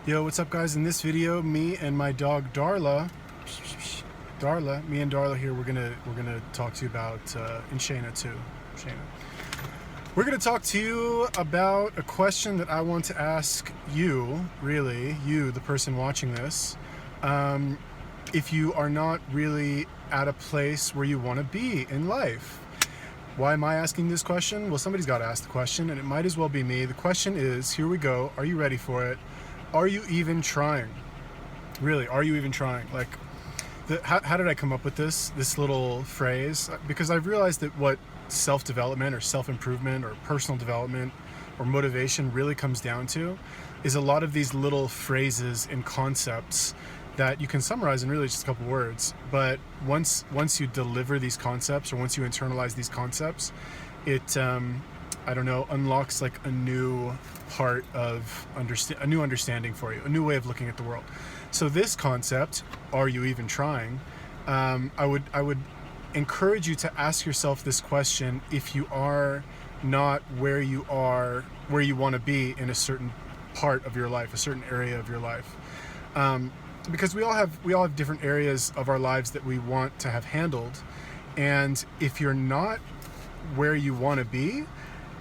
Yo, what's up guys? In this video, me and my dog Darla here, we're gonna talk to you about and Shayna too. We're gonna talk to you about a question that I want to ask you, really, you, the person watching this. If you are not really at a place where you want to be in life. Why am I asking this question? Well, somebody's got to ask the question, and it might as well be me. The question is, here we go. Are you ready for it? Are you even trying? Really, are you even trying? Like, how did I come up with this little phrase? Because I've realized that what self-development or self-improvement or personal development or motivation really comes down to is a lot of these little phrases and concepts that you can summarize in really just a couple words. But once you deliver these concepts, or once you internalize these concepts, it unlocks like a new part of a new understanding for you, a new way of looking at the world. So this concept, are you even trying? I would encourage you to ask yourself this question if you are not where you want to be in a certain part of your life, a certain area of your life. Because we all have different areas of our lives that we want to have handled, and if you're not where you want to be,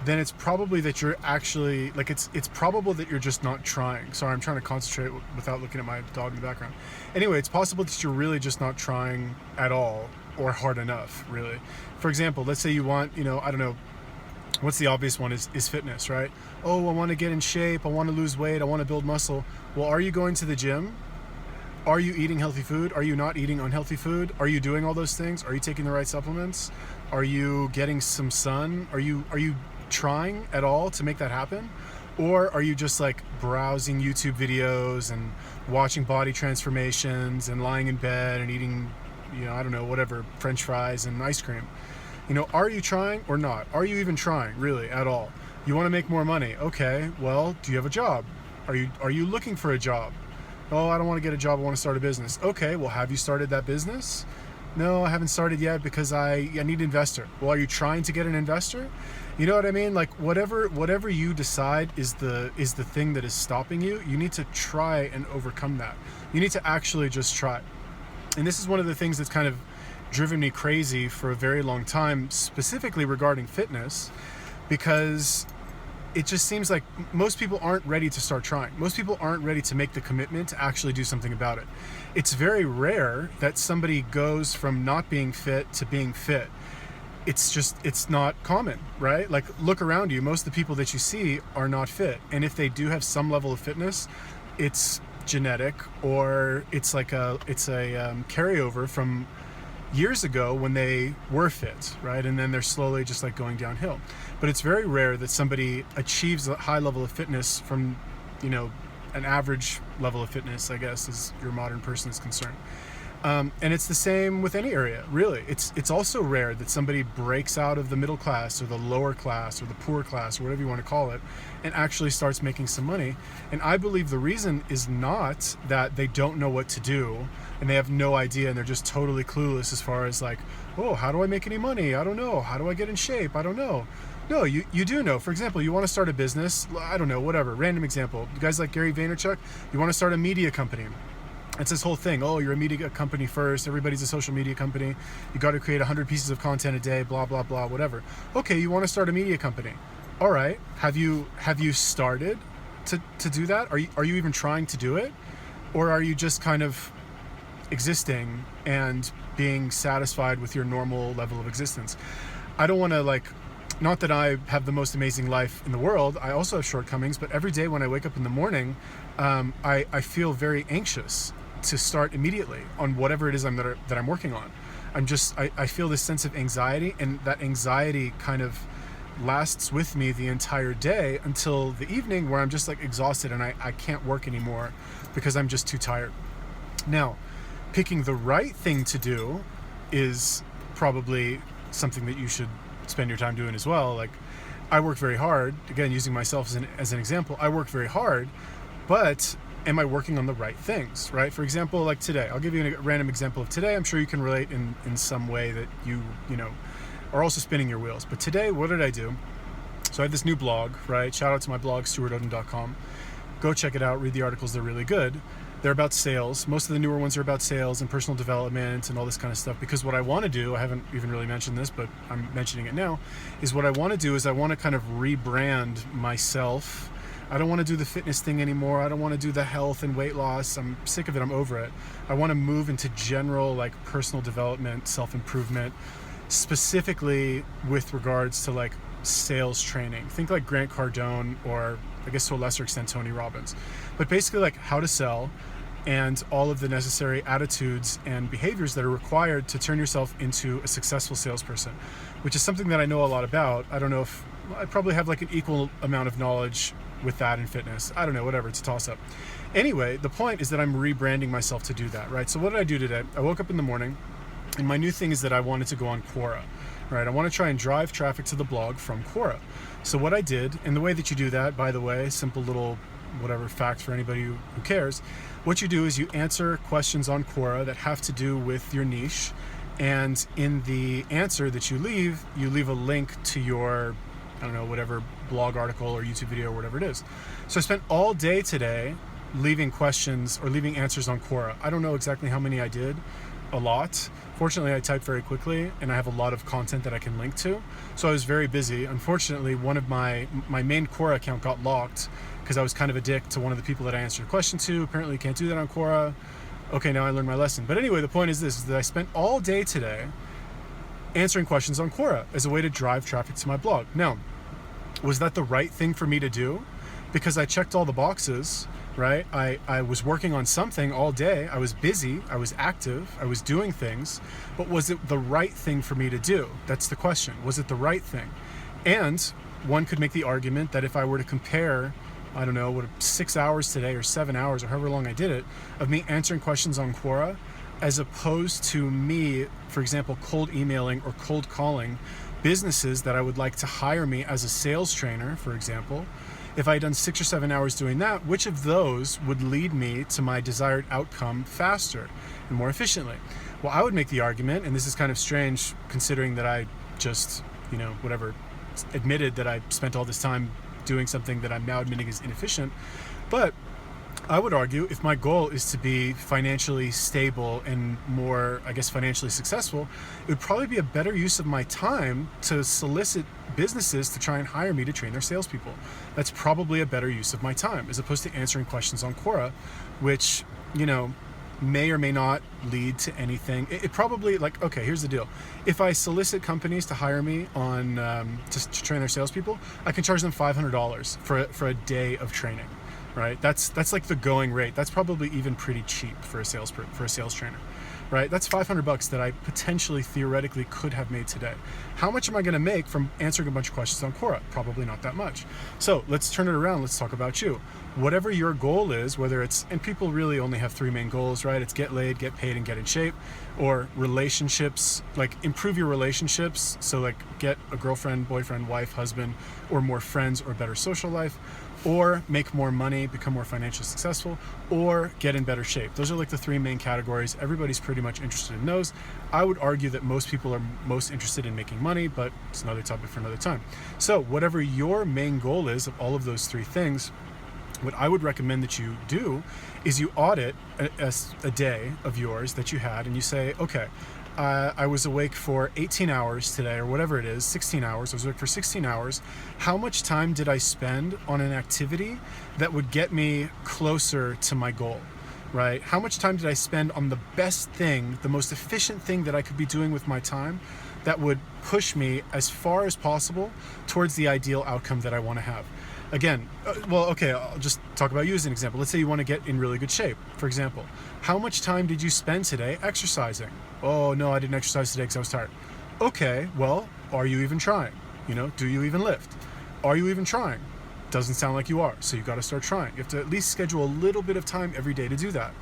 then it's probably that you're actually it's probable that you're just not trying. Sorry, I'm trying to concentrate without looking at my dog in the background. Anyway, it's possible that you're really just not trying at all or hard enough, really. For example, let's say you want, I don't know, what's the obvious one is fitness, right? Oh, I want to get in shape, I want to lose weight, I want to build muscle. Well, are you going to the gym? Are you eating healthy food? Are you not eating unhealthy food? Are you doing all those things? Are you taking the right supplements? Are you getting some sun? Are you trying at all to make that happen? Or are you just like browsing YouTube videos and watching body transformations and lying in bed and eating, I don't know, whatever, French fries and ice cream? Are you trying or not? Are you even trying really at all? You want to make more money? Okay, well, do you have a job? Are you looking for a job? Oh, I don't want to get a job, I want to start a business. Okay, well, have you started that business? No, I haven't started yet because I need an investor. Well, are you trying to get an investor? You know what I mean? Like whatever you decide is the thing that is stopping you, you need to try and overcome that. You need to actually just try. And this is one of the things that's kind of driven me crazy for a very long time, specifically regarding fitness, because it just seems like most people aren't ready to start trying. Most people aren't ready to make the commitment to actually do something about it. It's very rare that somebody goes from not being fit to being fit. It's not common, right? Like, look around you. Most of the people that you see are not fit. And if they do have some level of fitness, it's genetic, or it's a carryover from years ago when they were fit, right? And then they're slowly just like going downhill. But it's very rare that somebody achieves a high level of fitness from, an average level of fitness, I guess, as your modern person is concerned. And it's the same with any area, really. It's also rare that somebody breaks out of the middle class or the lower class or the poor class or whatever you want to call it and actually starts making some money. And I believe the reason is not that they don't know what to do and they have no idea and they're just totally clueless as far as like, oh, how do I make any money? I don't know. How do I get in shape? I don't know. No, you do know. For example, you want to start a business, I don't know, whatever, random example. You guys like Gary Vaynerchuk, you want to start a media company. It's this whole thing. Oh, you're a media company first. Everybody's a social media company. You got to create 100 pieces of content a day, blah, blah, blah, whatever. Okay, you want to start a media company. All right. Have you started to do that? Are you even trying to do it? Or are you just kind of existing and being satisfied with your normal level of existence? I don't want to not that I have the most amazing life in the world. I also have shortcomings, but every day when I wake up in the morning, I feel very anxious to start immediately on whatever it is that I'm working on. I feel this sense of anxiety, and that anxiety kind of lasts with me the entire day until the evening, where I'm just like exhausted and I can't work anymore because I'm just too tired. Now, picking the right thing to do is probably something that you should spend your time doing as well. Like, I work very hard, again, using myself as an example. I work very hard, but am I working on the right things, right? For example, like today, I'll give you a random example of today. I'm sure you can relate in some way that you are also spinning your wheels. But today, what did I do? So I have this new blog, right? Shout out to my blog, stewartodin.com. Go check it out, read the articles, they're really good. They're about sales. Most of the newer ones are about sales and personal development and all this kind of stuff, because what I want to do, I haven't even really mentioned this, but I'm mentioning it now, is what I want to do is I want to kind of rebrand myself. I don't want to do the fitness thing anymore. I don't want to do the health and weight loss. I'm sick of it. I'm over it. I want to move into general like personal development, self-improvement, specifically with regards to like sales training. Think like Grant Cardone, or I guess to a lesser extent Tony Robbins, but basically like how to sell and all of the necessary attitudes and behaviors that are required to turn yourself into a successful salesperson, which is something that I know a lot about. I don't know if I probably have like an equal amount of knowledge with that in fitness. I don't know, whatever, it's a toss up. Anyway, the point is that I'm rebranding myself to do that, right? So what did I do today? I woke up in the morning, and my new thing is that I wanted to go on Quora, right? I want to try and drive traffic to the blog from Quora. So what I did, and the way that you do that, by the way, simple little whatever fact for anybody who cares, what you do is you answer questions on Quora that have to do with your niche, and in the answer that you leave a link to your, I don't know, whatever blog article or YouTube video or whatever it is. So I spent all day today leaving questions or leaving answers on Quora. I don't know exactly how many I did. A lot. Fortunately, I type very quickly and I have a lot of content that I can link to. So I was very busy. Unfortunately, one of my main Quora account got locked because I was kind of a dick to one of the people that I answered a question to. Apparently you can't do that on Quora. Okay, now I learned my lesson. But anyway, the point is this, is that I spent all day today answering questions on Quora as a way to drive traffic to my blog. Now, was that the right thing for me to do? Because I checked all the boxes, right? I was working on something all day. I was busy, I was active, I was doing things, but was it the right thing for me to do? That's the question. Was it the right thing? And one could make the argument that if I were to compare, I don't know, what 6 hours today or 7 hours or however long I did it, of me answering questions on Quora, as opposed to me, for example, cold emailing or cold calling businesses that I would like to hire me as a sales trainer, for example, if I had done 6 or 7 hours doing that, which of those would lead me to my desired outcome faster and more efficiently? Well, I would make the argument, and this is kind of strange considering that I just, admitted that I spent all this time doing something that I'm now admitting is inefficient, but I would argue if my goal is to be financially stable and more, financially successful, it would probably be a better use of my time to solicit businesses to try and hire me to train their salespeople. That's probably a better use of my time as opposed to answering questions on Quora, which, may or may not lead to anything. It probably, okay, here's the deal. If I solicit companies to hire me on to train their salespeople, I can charge them $500 for a day of training. Right? That's like the going rate. That's probably even pretty cheap for a sales trainer, right? That's $500 that I potentially theoretically could have made today. How much am I going to make from answering a bunch of questions on Quora? Probably not that much. So let's turn it around. Let's talk about you. Whatever your goal is, whether it's, and people really only have 3 main goals, right? It's get laid, get paid, and get in shape, or relationships, like improve your relationships. So like get a girlfriend, boyfriend, wife, husband, or more friends or better social life, or make more money, become more financially successful, or get in better shape. Those are like the 3 main categories. Everybody's pretty much interested in those. I would argue that most people are most interested in making money, but it's another topic for another time. So whatever your main goal is of all of those 3 things, what I would recommend that you do is you audit a day of yours that you had, and you say, okay, I was awake for 18 hours today, or whatever it is, 16 hours. I was awake for 16 hours. How much time did I spend on an activity that would get me closer to my goal, right? How much time did I spend on the best thing, the most efficient thing that I could be doing with my time that would push me as far as possible towards the ideal outcome that I want to have? Again, I'll just talk about you as an example. Let's say you want to get in really good shape, for example. How much time did you spend today exercising? Oh, no, I didn't exercise today because I was tired. Okay, well, are you even trying? Do you even lift? Are you even trying? Doesn't sound like you are, so you got to start trying. You have to at least schedule a little bit of time every day to do that.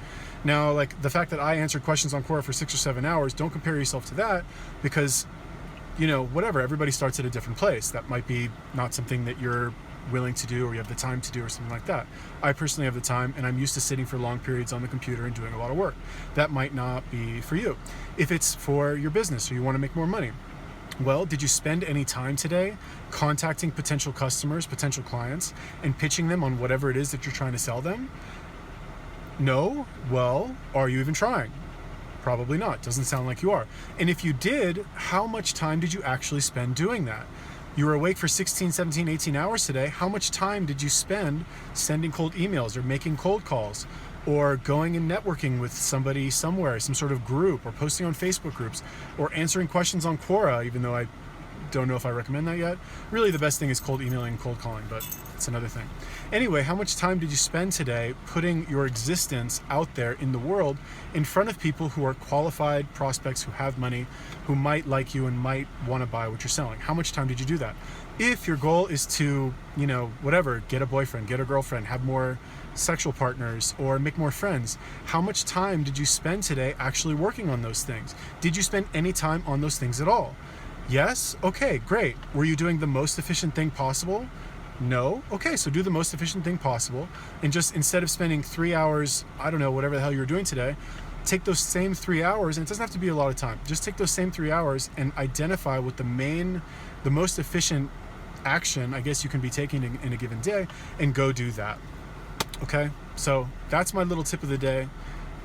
Now, like the fact that I answered questions on Quora for 6 or 7 hours, don't compare yourself to that because, whatever, everybody starts at a different place. That might be not something that you're willing to do or you have the time to do or something like that. I personally have the time and I'm used to sitting for long periods on the computer and doing a lot of work. That might not be for you. If it's for your business or you want to make more money, Well, did you spend any time today contacting potential customers, potential clients, and pitching them on whatever it is that you're trying to sell them? No? Well, are you even trying? Probably not. Doesn't sound like you are. And if you did, how much time did you actually spend doing that? You were awake for 16, 17, 18 hours today. How much time did you spend sending cold emails or making cold calls or going and networking with somebody somewhere, some sort of group, or posting on Facebook groups, or answering questions on Quora, even though I don't know if I recommend that yet. Really, the best thing is cold emailing and cold calling, but it's another thing. Anyway, how much time did you spend today putting your existence out there in the world in front of people who are qualified prospects, who have money, who might like you and might want to buy what you're selling? How much time did you do that? If your goal is to, whatever, get a boyfriend, get a girlfriend, have more sexual partners, or make more friends, how much time did you spend today actually working on those things? Did you spend any time on those things at all? Yes? Okay, great. Were you doing the most efficient thing possible? No? Okay, so do the most efficient thing possible, and just instead of spending 3 hours, I don't know, whatever the hell you were doing today, take those same 3 hours, and it doesn't have to be a lot of time, just take those same 3 hours and identify what the most efficient action, I guess, you can be taking in a given day, and go do that. Okay, so that's my little tip of the day,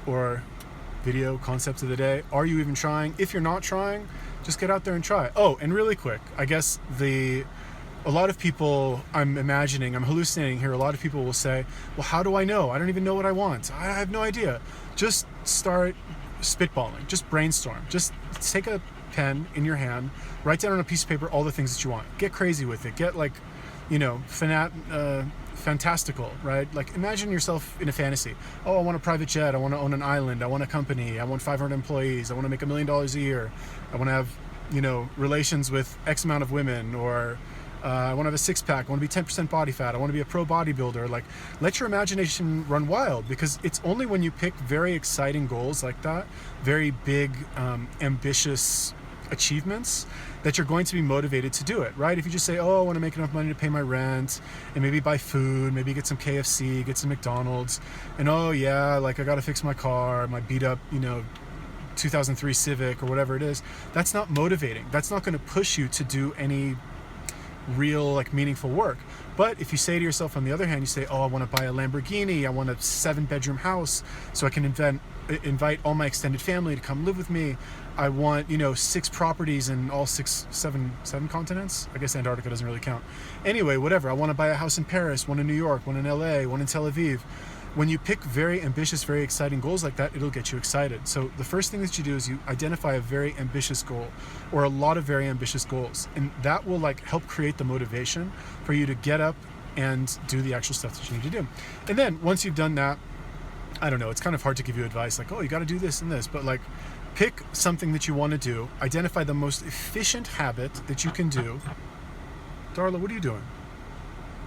or video concept of the day. Are you even trying? If you're not trying, just get out there and try. Oh, and really quick, I guess a lot of people, I'm hallucinating here, a lot of people will say, well, how do I know? I don't even know what I want. I have no idea. Just start spitballing, just brainstorm. Just take a pen in your hand, write down on a piece of paper all the things that you want. Get crazy with it. Get fantastical, right? Like, imagine yourself in a fantasy. Oh, I want a private jet. I want to own an island. I want a company. I want 500 employees. I want to make $1 million a year. I want to have, relations with X amount of women, or I want to have a six-pack. I want to be 10% body fat. I want to be a pro bodybuilder. Like, let your imagination run wild, because it's only when you pick very exciting goals like that, very big, ambitious achievements, that you're going to be motivated to do it, right? If you just say, oh, I want to make enough money to pay my rent and maybe buy food, maybe get some KFC, get some McDonald's, and oh yeah, like I got to fix my car, my beat up, 2003 Civic or whatever it is, that's not motivating. That's not going to push you to do any real, meaningful work. But if you say to yourself, on the other hand, you say, oh, I want to buy a Lamborghini, I want a 7-bedroom house so I can invite all my extended family to come live with me. I want, 6 properties in all seven continents. I guess Antarctica doesn't really count. Anyway, whatever. I want to buy a house in Paris, one in New York, one in LA, one in Tel Aviv. When you pick very ambitious, very exciting goals like that, it'll get you excited. So the first thing that you do is you identify a very ambitious goal, or a lot of very ambitious goals. And that will help create the motivation for you to get up and do the actual stuff that you need to do. And then once you've done that, I don't know, it's kind of hard to give you advice like, oh, you got to do this and this, but pick something that you want to do, identify the most efficient habit that you can do. Darla, what are you doing?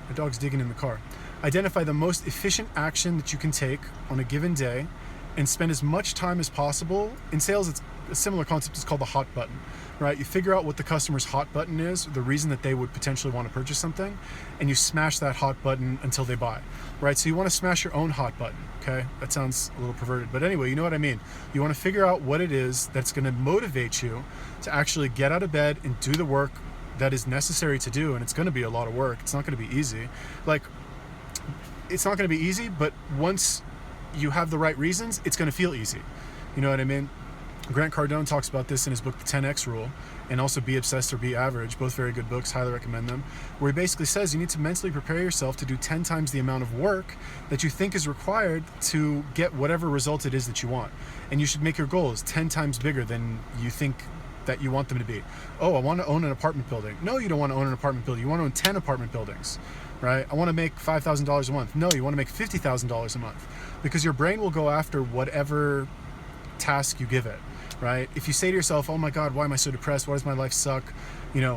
My dog's digging in the car. Identify the most efficient action that you can take on a given day, and spend as much time as possible. In sales, it's a similar concept. It's called the hot button, right? You figure out what the customer's hot button is, the reason that they would potentially want to purchase something, and you smash that hot button until they buy, right? So you want to smash your own hot button, okay? That sounds a little perverted, but anyway, you know what I mean. You want to figure out what it is that's going to motivate you to actually get out of bed and do the work that is necessary to do, and it's going to be a lot of work. It's not going to be easy. It's not going to be easy, but once you have the right reasons, it's going to feel easy. You know what I mean? Grant Cardone talks about this in his book, The 10X Rule, and also Be Obsessed or Be Average, both very good books, highly recommend them, where he basically says you need to mentally prepare yourself to do 10 times the amount of work that you think is required to get whatever result it is that you want. And you should make your goals 10 times bigger than you think that you want them to be. Oh, I want to own an apartment building. No, you don't want to own an apartment building. You want to own 10 apartment buildings. Right? I want to make $5,000 a month. No, you want to make $50,000 a month, because your brain will go after whatever task you give it, right? If you say to yourself, oh my God, why am I so depressed? Why does my life suck?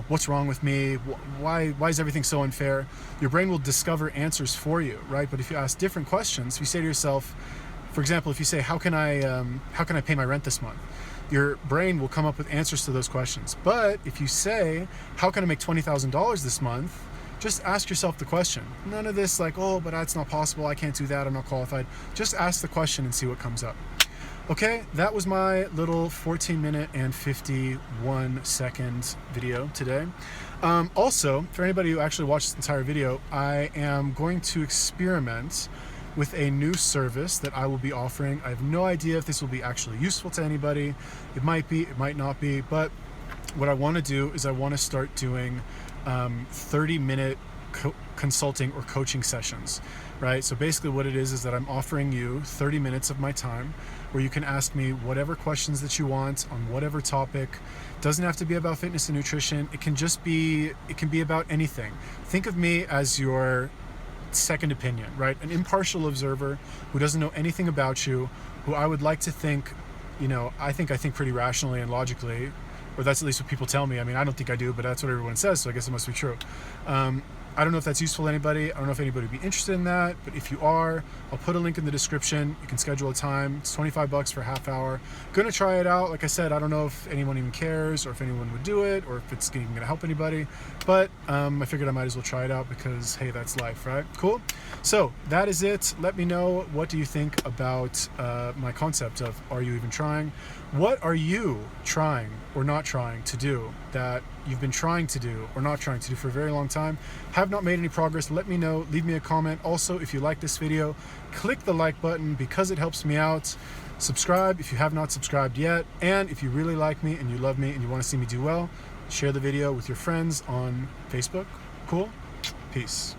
What's wrong with me? Why is everything so unfair? Your brain will discover answers for you, right? But if you ask different questions, if you say to yourself, for example, if you say, how can I pay my rent this month? Your brain will come up with answers to those questions. But if you say, how can I make $20,000 this month? Just ask yourself the question. None of this oh, but that's not possible. I can't do that. I'm not qualified. Just ask the question and see what comes up. Okay, that was my little 14-minute and 51-second video today. Also, for anybody who actually watched this entire video, I am going to experiment with a new service that I will be offering. I have no idea if this will be actually useful to anybody. It might be, it might not be, but what I want to do is I want to start doing 30-minute consulting or coaching sessions, right? So basically what it is that I'm offering you 30 minutes of my time where you can ask me whatever questions that you want on whatever topic. It doesn't have to be about fitness and nutrition. It can be about anything. Think of me as your second opinion, right? An impartial observer who doesn't know anything about you, who I would like to think, I think pretty rationally and logically, or that's at least what people tell me. I mean, I don't think I do, but that's what everyone says, so I guess it must be true. I don't know if that's useful to anybody. I don't know if anybody would be interested in that, but if you are, I'll put a link in the description. You can schedule a time. It's $25 for a half hour. Gonna try it out. Like I said, I don't know if anyone even cares or if anyone would do it or if it's even gonna help anybody, but I figured I might as well try it out because, hey, that's life, right? Cool. So that is it. Let me know, what do you think about my concept of are you even trying? What are you trying or not trying to do that you've been trying to do or not trying to do for a very long time? Have not made any progress? Let me know. Leave me a comment. Also, if you like this video, click the like button because it helps me out. Subscribe if you have not subscribed yet. And if you really like me and you love me and you want to see me do well, share the video with your friends on Facebook. Cool? Peace.